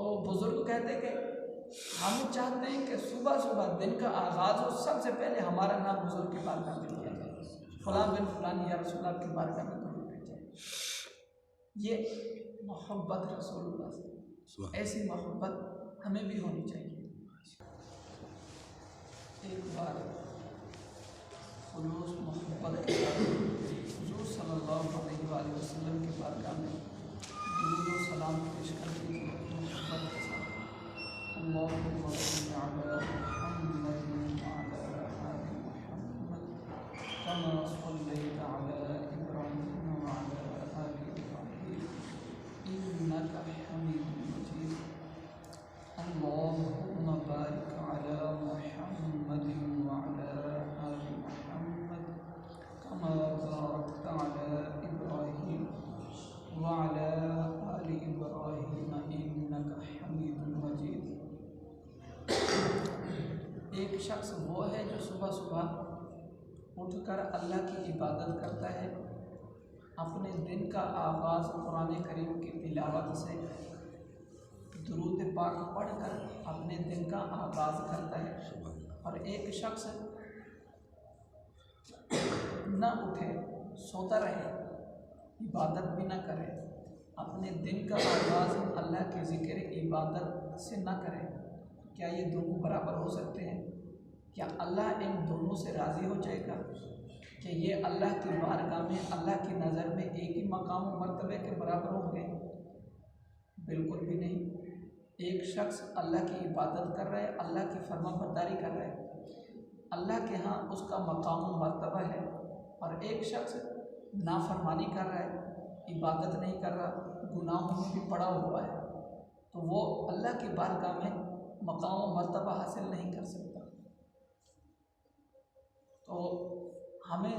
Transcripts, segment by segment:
तो बुज़ुर्ग कहते कि हम चाहते हैं कि सुबह सुबह दिन का आगाज़ हो, सबसे पहले हमारा नाम बुज़ुर्ग की बारगाह में लिया जाए, फ़लाँ बिन फ़लानी या रसूलुल्लाह की बारगाह में दुरूद भेजा जाए। ये मोहब्बत रसूलुल्लाह से, ऐसी मोहब्बत हमें भी होनी चाहिए। एक बार खुलूस मोहब्बत के साथ हुज़ूर सल्लल्लाहु अलैहि वसल्लम की बारगाह में दुरूद व सलाम पेश कर दीजिए मोहब्बत के साथ। अल्लाहुम्मा सल्लि अला मुहम्मद व अला आलि मुहम्मद कमा सल्लैता अला इब्राहीम व अला आलि इब्राहीम इन्नका हमीदुम मजीद। अल्लाहुम्मा बारिक अला मुहम्मद व अला आलि मुहम्मद कमा बारकता अला इब्राहीम व अला आलि इब्राहीम इन्नका हमीदुम मजीद। एक शख्स वो है जो सुबह सुबह उठकर अल्लाह की इबादत करता है, अपने दिन का आगाज़ कुरान करीम की तिलावत से, दुरूद पाक पढ़कर अपने दिन का आगाज़ करता है। और एक शख्स न उठे, सोता रहे, इबादत भी ना करे, अपने दिन का आगाज़ अल्लाह के ज़िक्र इबादत से न करे। क्या ये दोनों बराबर हो सकते हैं? क्या अल्लाह इन दोनों से राज़ी हो जाएगा? कि ये अल्लाह की बारगाह में अल्लाह की नज़र में एक ही मकाम व मर्तबे के बराबर होंगे? बिल्कुल भी नहीं। एक शख्स अल्लाह की इबादत कर रहा है, अल्लाह की फरमाबरदारी कर रहा है, अल्लाह के यहाँ उसका मकाम व मर्तबा है। और एक शख्स नाफरमानी कर रहा है, इबादत नहीं कर रहा, गुनाहों में भी पड़ा हुआ है, तो वो अल्लाह की बारगाह में मकाम व मर्तबा हासिल नहीं कर सकता। तो हमें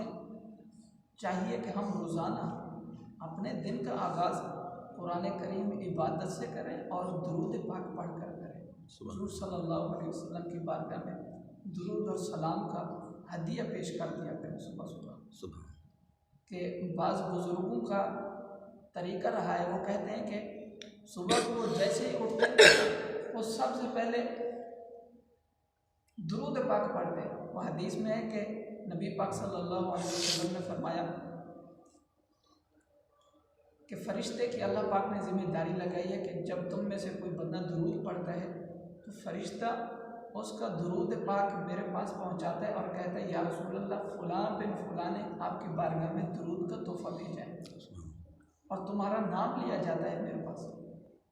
चाहिए कि हम रोज़ाना अपने दिन का आगाज़ कुरान करीम इबादत से करें और दुरूद पाक पढ़ कर करें। हुज़ूर सल्लल्लाहु अलैहि वसल्लम की बारगाह में दुरूद और सलाम का हदिया पेश कर दिया करें सुबह सुबह। कि बाज़ बुज़ुर्गों का तरीका रहा है, वो कहते हैं कि सुबह को जैसे ही उठते हैं वो सबसे पहले दुरूद पाक पढ़ते हैं। वो हदीस में है कि नबी पाक सल्लल्लाहु अलैहि वसल्लम ने फरमाया कि फ़रिश्ते की अल्लाह पाक ने ज़िम्मेदारी लगाई है कि जब तुम में से कोई बंदा दुरूद पढ़ता है तो फ़रिश्ता उसका दुरूद पाक मेरे पास पहुंचाता है और कहता है या रसूलल्लाह फ़लाँ बिन फ़लाँ ने आपकी बारगाह में दुरूद का तोहफ़ा भेजा है और तुम्हारा नाम लिया जाता है मेरे पास।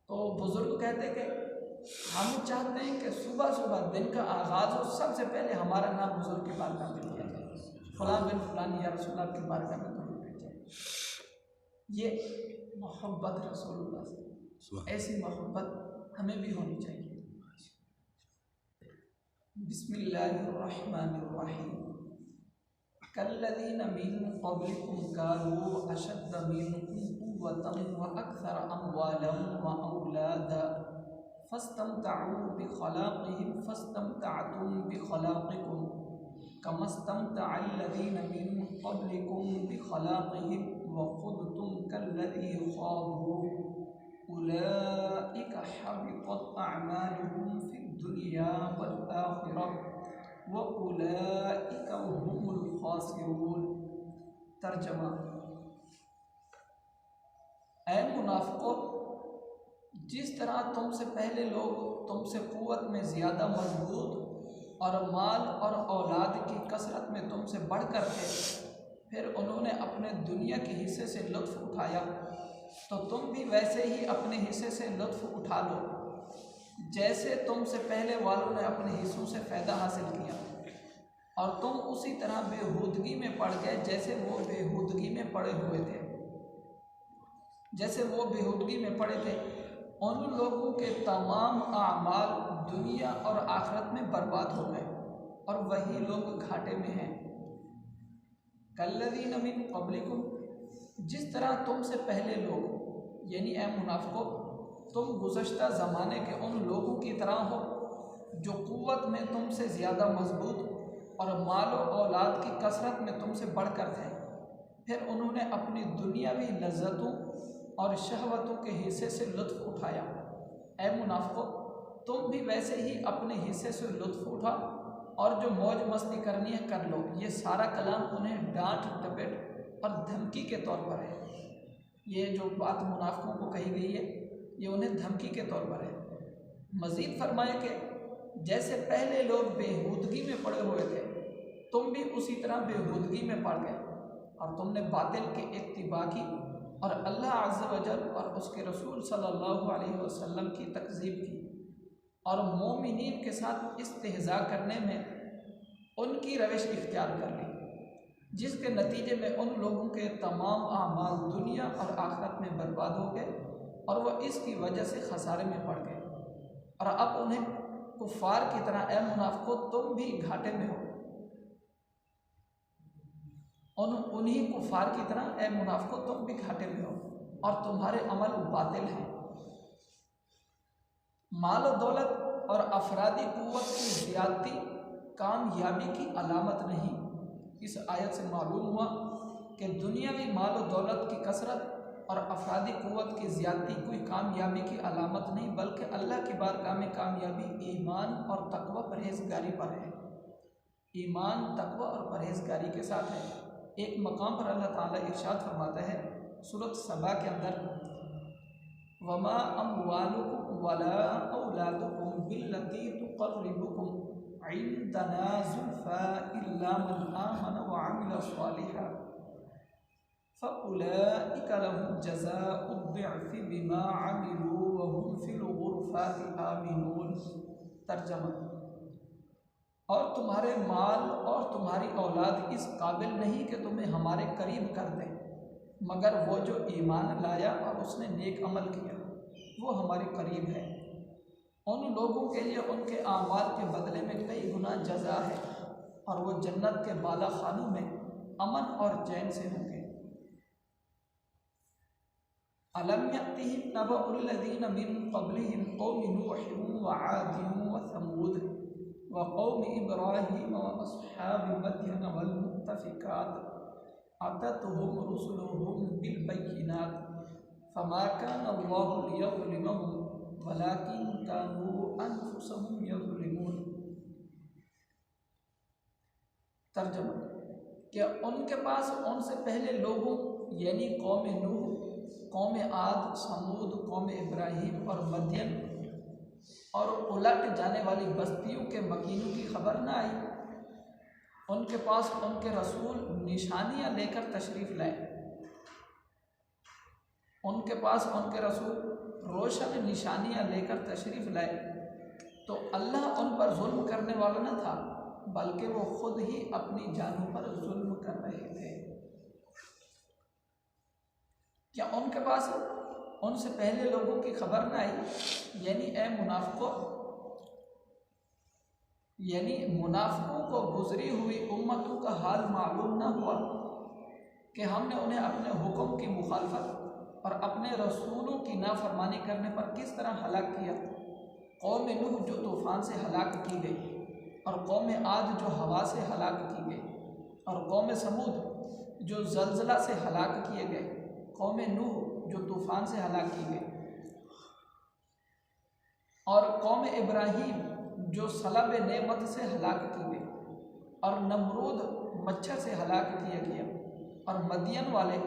तो बुज़ुर्ग कहते हैं कि हम चाहते हैं कि सुबह सुबह दिन का आगाज़ हो, सबसे पहले हमारा नाम बुज़ुर्ग की बारगाह में लिया जाए, फ़लाँ बिन फ़लाँ या रसूलल्लाह की बारगाह में दुरूद भेजा जाए। ये मोहब्बत रसूलुल्लाह से, ऐसी मोहब्बत हमें भी होनी चाहिए। बिस्मिल्लाहिर्रहमानिर्रहीम। कल्लज़ीना मिन क़ब्लिकुम कानू अशद्द मिनकुम क़ुव्वतन व अक्सर अम्वालन व औलादा फस्तमतअू बिखलाक़िहिम फस्तमतअतुम बिखलाक़िकुम कमस्तमतअल्लज़ीना मिन क़ब्लिकुम बिखलाक़िहिम व ख़ुज़्तुम कल्लज़ी ख़ाज़ू उलाइका हबितत अअमालुहुम फ़िद्दुनिया वल आख़िरह व उलाइका हुमुल ख़ासिरून। तर्जमा: ऐ मुनाफ़िक़ों, जिस तरह तुमसे पहले लोग तुमसे क़ुव्वत में ज़्यादा मजबूत और माल और औलाद की कसरत में तुमसे बढ़कर थे, फिर उन्होंने अपने दुनिया के हिस्से से लुत्फ़ उठाया, तो तुम भी वैसे ही अपने हिस्से से लुत्फ़ उठा लो जैसे तुमसे पहले वालों ने अपने हिस्सों से फ़ायदा हासिल किया, और तुम उसी तरह बेहूदगी में पड़ गए जैसे वो बेहूदगी में पड़े हुए थे। जैसे वो बेहूदगी में पड़े थे, उन लोगों के तमाम आमाल दुनिया और आखिरत में बर्बाद हो गए और वही लोग घाटे में हैं। कल्लज़ीना मिन क़ब्लिकुम, जिस तरह तुमसे पहले लोग, यानी ऐ मुनाफ़िक़ों, तुम गुज़श्ता ज़माने के उन लोगों की तरह हो जो क़ुव्वत में तुमसे ज़्यादा मजबूत और माल और औलाद की कसरत में तुमसे बढ़कर थे, फिर उन्होंने अपनी दुनियावी लज़्ज़तों और शहवतों के हिस्से से लुत्फ़ उठाया। ए मुनाफिको, तुम भी वैसे ही अपने हिस्से से लुत्फ उठा और जो मौज मस्ती करनी है कर लो। ये सारा कलाम उन्हें डांट डपट और धमकी के तौर पर है। ये जो बात मुनाफिकों को कही गई है ये उन्हें धमकी के तौर पर है। मज़ीद फरमाया कि जैसे पहले लोग बेहूदगी में पड़े हुए थे, तुम भी उसी तरह बेहूदगी में पड़ गए और तुमने बातिल की इत्तिबा की और अल्लाह अज़्ज़ व जल और उसके रसूल सल्लल्लाहु अलैहि वसल्लम की तकज़ीब की और मोमिनीन के साथ इस्तेहज़ा करने में उनकी रविश इख्तियार कर ली, जिसके नतीजे में उन लोगों के तमाम आमाल दुनिया और आखिरत में बर्बाद हो गए और वह इसकी वजह से खसारे में पड़ गए। और अब उन्हें कुफ़ार की तरह, ए मुनाफिको तुम भी घाटे में हो, उन्हीं कुफ़ार की तरह ए मुनाफिको तुम भी घाटे में हो और तुम्हारे अमल बातिल हैं। माल और दौलत और अफरादी कुव्वत की ज़्यादती कामयाबी की अलामत नहीं। इस आयत से मालूम हुआ कि दुनियावी माल और दौलत की कसरत और अफरादी कुव्वत की ज़्यादती कोई कामयाबी की अलामत नहीं, बल्कि अल्लाह की बारगाह में कामयाबी ईमान और तकवा परहेज़गारी पर है। ईमान, तकवा और परहेज़गारी के साथ है। एक मकाम पर अल्लाह ताला इरशाद फरमाता है सूरत सबा के अंदर, वमा अम्वालुकुम वला औलादुकुम बिल्लती तुक़र्रिबुकुम इंदना ज़ुल्फ़ा इल्ला मन आमन व अमिल स्वालिहा फ़उलाइका लहुम जज़ाउद दिअफ़ि बिमा अमिलू व हुम फ़िल ग़ुरफ़ाति आमिनून। तर्जमा, और तुम्हारे माल और तुम्हारी औलाद इस काबिल नहीं कि तुम्हें हमारे करीब कर दें, मगर वो जो ईमान लाया और उसने नेक अमल किया वो हमारे करीब है। उन लोगों के लिए उनके आमाल के बदले में कई गुना जज़ा है और वो जन्नत के बाला खानों में अमन और चैन से होंगे। अलम यअतिहिम नबउल्लज़ीना मिन क़ब्लिहिम क़ौमि नूह व आद व समूद व क़ौम इब्राहीम व अस्हाब मदयन वल मुत्तफ़िकात अततहुम रुसुलुहुम बिल बय्यिनात फमा कान अल्लाहु लियज़लिमहुम वलाकिन कानू अनफुसहुम यज़लिमून। तर्जुमा, क्या उनके पास उनसे पहले लोगों यानी कौम नूह, कौम आद, समूद, कौम इब्राहीम और मदयन और उलट जाने वाली बस्तियों के मकीनों की खबर न आई? उनके पास उनके रसूल निशानियां लेकर तशरीफ़ लाए, उनके पास उनके रसूल रोशन निशानियां लेकर तशरीफ़ लाए, तो अल्लाह उन पर जुल्म करने वाला न था, बल्कि वो खुद ही अपनी जानों पर जुल्म कर रहे थे। क्या उनके पास उनसे पहले लोगों की खबर न आई? यानी ए मुनाफिको, यानी मुनाफिकों को गुजरी हुई उम्मतों का हाल मालूम न हुआ कि हमने उन्हें अपने हुक्म की मुखालफत और अपने रसूलों की नाफरमानी करने पर किस तरह हलाक किया। कौम नूह जो तूफ़ान से हलाक की गई और कौम आद जो हवा से हलाक की गई और कौम समूद जो जलजला से हलाक किए गए, कौम नूह जो तूफ़ान से हलाक की गई और कौम इब्राहीम जो सलब नेमत से हलाक की गई और नमरूद मच्छर से हलाक किया गया और मदियन वाले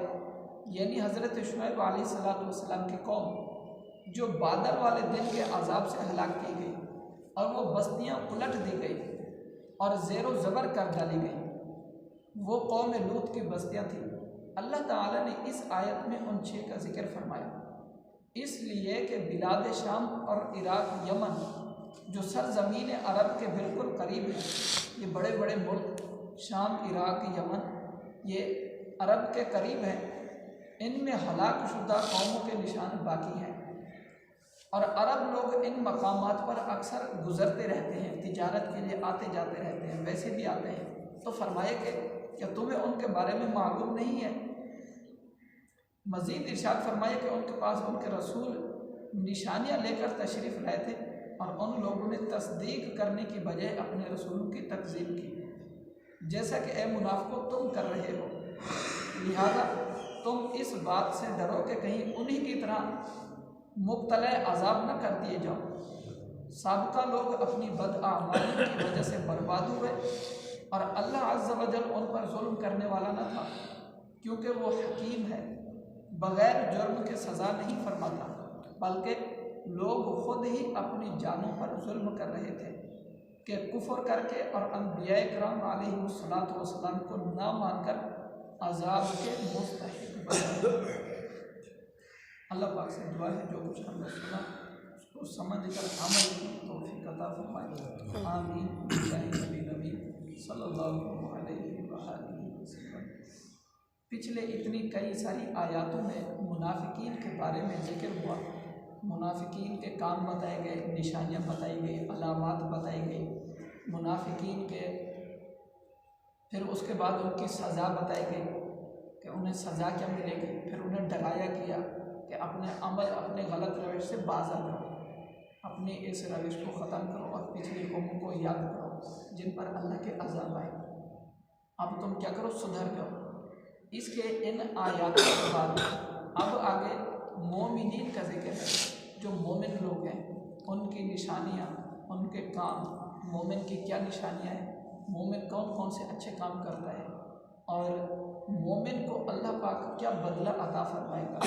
यानी हज़रत शुएब अलैहिस्सलाम की कौम जो बादल वाले दिन के अजाब से हलाक की गई और वो बस्तियाँ उलट दी गई और ज़ेरो ज़बर कर डाली गई, वो कौम लूत की बस्तियाँ थीं। अल्लाह ताला ने इस आयत में उन 6 का जिक्र फरमाया, इसलिए कि बिलाद शाम और इराक़, यमन जो सरज़मीन अरब के बिल्कुल करीब है, ये बड़े बड़े मुल्क शाम, इराक़, यमन ये अरब के करीब हैं, इनमें हलाक शुदा कौमों के निशान बाकी हैं और अरब लोग इन मकामात पर अक्सर गुज़रते रहते हैं, तिजारत के लिए आते जाते रहते हैं, वैसे भी आते हैं। तो फरमाया कि क्या तुम्हें उनके बारे में मालूम नहीं है? मज़ीद इरशाद फरमाया कि उनके पास उनके रसूल निशानियाँ लेकर तशरीफ़ लाए थे और उन लोगों ने तस्दीक करने की बजाय अपने रसूलों की तकज़ीब की, जैसा कि ए मुनाफिको तुम कर रहे हो। लिहाजा तुम इस बात से डरो कि कहीं उन्हीं की तरह मुब्तला अजाब न कर दिए जाओ। साबिका लोग अपनी बदआमाली की वजह से बर्बाद हुए और अल्लाह अज़्ज़ व जल उन पर जुल्म करने वाला न था, क्योंकि वो हकीम है, बग़ैर जुर्म के सज़ा नहीं फरमाता, बल्कि लोग ख़ुद ही अपनी जानों पर जुल्म कर रहे थे कि कुफ़र करके और अम्बिया किराम अलैहिमुस्सलातु वस्सलाम को ना मानकर अज़ाब के मुस्तहिक़ बने। अल्लाह पाक से दुआ है जो कुछ हमने सुना उसको समझ कर अमल की तौफीक अता फरमाए। आमीन बिजाहि नबी सल्लल्लाहु अलैहि वसल्लम। पिछले इतनी कई सारी आयातों में मुनाफिकीन के बारे में जिक्र हुआ। मुनाफिकीन के काम बताए गए, निशानियाँ बताई गई, अलामात बताई गई मुनाफिकीन के। फिर उसके बाद उनकी सज़ा बताई गई कि उन्हें सज़ा क्या मिलेगी। फिर उन्हें डराया गया कि अपने अमल, अपने गलत रविश से बाज आ जाओ, अपनी इस रविश को ख़त्म करो और पिछली कौमों को याद करो जिन पर अल्लाह के अज़ाब आए। अब तुम क्या करो, सुधर जाओ। इसके इन आयातों के बाद अब आगे मोमिनीन का जिक्र है। जो मोमिन लोग हैं उनकी निशानियाँ, उनके काम, मोमिन की क्या निशानियाँ हैं, मोमिन कौन कौन से अच्छे काम करता है और मोमिन को अल्लाह पाक क्या बदला अता फरमाएगा,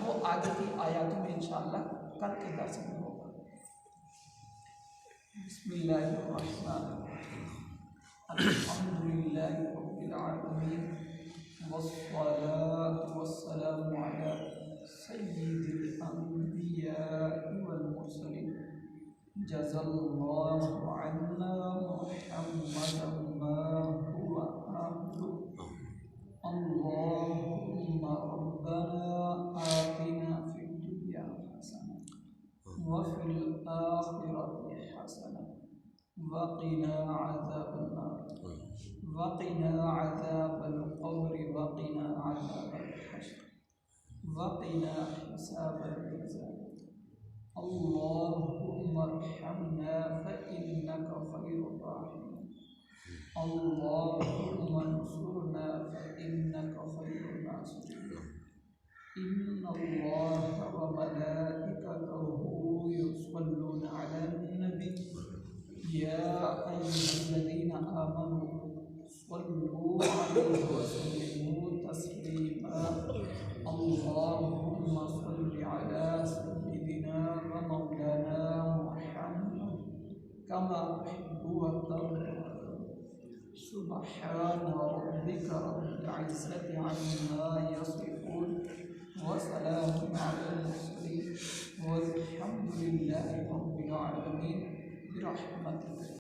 वो आगे की आयातों में इंशाअल्लाह कल के दर्स में होगा। बिस्मिल्लाहिर्रहमानिर्रहीम। अल्हम्दुलिल्लाहि रब्बिल आलमीन वस्सलातु वस्सलामु अला सय्यिदिल अंबिया'i वल मुरसलीन। जज़ल्लाहु अन्ना मुहम्मदन मा हुवा अहलुहु। अल्लाहुम्मा रब्बना आतिना फिद दुनिया हसनह व फिल आखिरति हसनह व क़िना अज़ाबन नार व क़िना अज़ाबल क़ब्र व क़िना अज़ाबल हश्र व क़िना हिसाबल मीज़ान। अल्लाहुम्मा अर्हमना फ़इन्नका ख़ैरुर राहिमीन। अल्लाहुम्मा अंसुरना फ़इन्नका खैरुन नासिरीन। इन्नल्लाहा व मलाइकतहु युस्वल्लूना अलन नबी या अय्युहल्लज़ीना आमनू सल्लू अलैहि व सल्लिमू तस्लीमा। अल्लाहुम्मा सल्लि अला सय्यिदिना व मौलाना मुहम्मद कमा तुहिब्बु व तर्दा। सुब्हान रब्बिका रब्बिल इज़्ज़ति अम्मा यसिफून व सलामुन अलल मुरसलीन वल्हम्दुलिल्लाहि रब्बिल आलमीन बिरहमतिका।